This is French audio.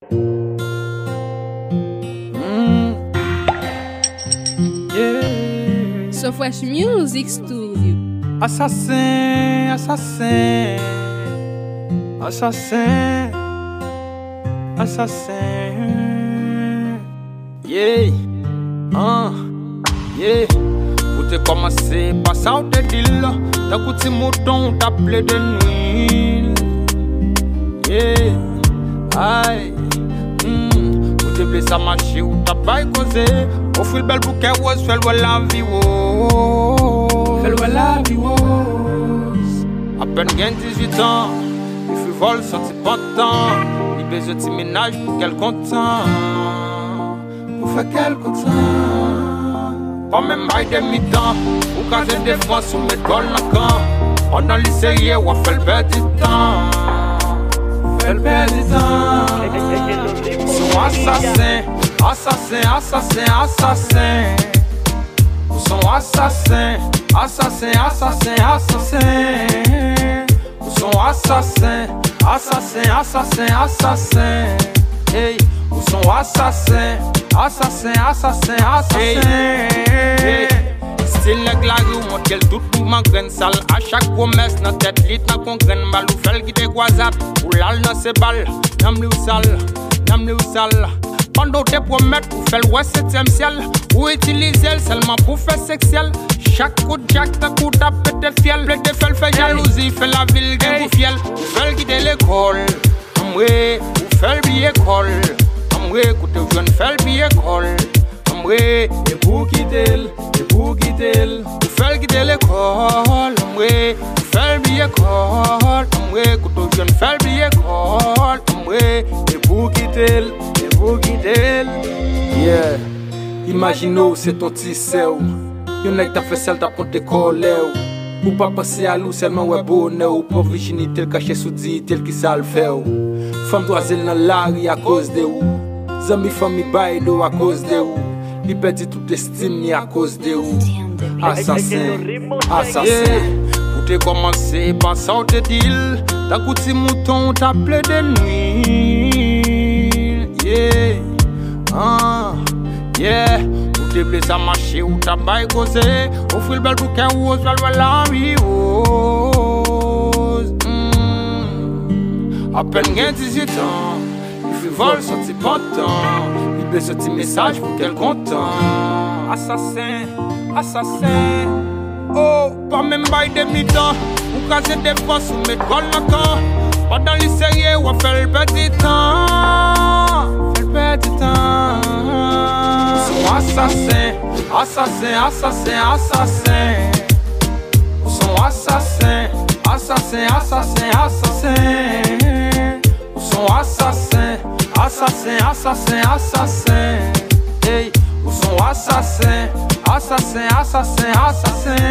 Yeah. So Fresh Music Studio. Assassin, assassin, assassin, assassin. Yeah, yeah. Pour te commencer, pas ça ou te dit là. T'as coûté mouton, t'as plaidé de nuit. Yeah, aïe. Pour te blesser à marcher ou t'as pas causé. Offre le bel bouquet rose, fais-le la vie, oh. Fais-le la vie, oh. À peine gain 18 ans, il fait vol, sorti pas de temps. Il besoin de ménage pour qu'elle content. Pour faire qu'elle content. Pas même bail de mi-temps, pour caser défense ou mettre gol dans le camp. Pendant les séries, on fait le perdre du temps. Fait le perdre du temps. Son assassin, assassin, assassin, assassin. Son assassin, assassin, assassin, assassin. Son assassin, assassin, assassin, assassin. Hey, son assassin, assassin, assassin, assassin. Hey. Style nèg la rue, montre qu'elle tout pour ma graine sale. À chaque promesse, dans tête lit, dans qu'on graine balle. Ou fait qui des croisades, ou l'al dans ses balles. Nam li ou sale, nam li ou sale. Pendant tes promesses, pour faire le 7e ciel. Ou utiliser elle seulement pour faire sexuel. Chaque coup de jack, ta coup de pété fiel. Blé te fait jalousie, fait la ville, gain pour fiel. Ou fait quitter l'école, amoué. Ou fait le billet école, amoué. Écoutez, je ne fais le billet école. Et pour quitter, et pour quitter, pour faire quitter l'école, pour faire billet école, quand je ne fais billet école, et pour quitter, et pour quitter. Yeah, imagine c'est ton petit sel, y'en a qui t'a fait celle t'as pour te coller, ou pas penser à l'eau seulement ouais bonheur, ou pour virginité caché sous dit tel qui ça le fait, femme doiselle dans la rue à cause de ou, amis famille bail d'eau à cause de ou. Il perdit toute estime ni à cause de où. Assassin, assassin. Pour te commencer, par ça ou te deal. T'as coûté mouton, t'as plaidé de nuit. Yeah, yeah. Pour te blesser à marcher ou t'as bail causé. Offre le bel bouquet rose, valve la vie rose. À peine gain 18 ans. Il fait vol, sorti pas de temps. Ce petit message pour qu'elle content. Assassin, assassin. Oh, pas même bail de mi-temps. Ou caser des forces ou mettre gol dans le camp. Pendant les séries, on fait le petit temps. Fait le petit temps. Son assassin, assassin, assassin, assassin. Son assassin, assassin, assassin, assassin. Son assassin. Assassin, assassin, assassin. Hey, ou son assassin, assassin, assassin, assassin.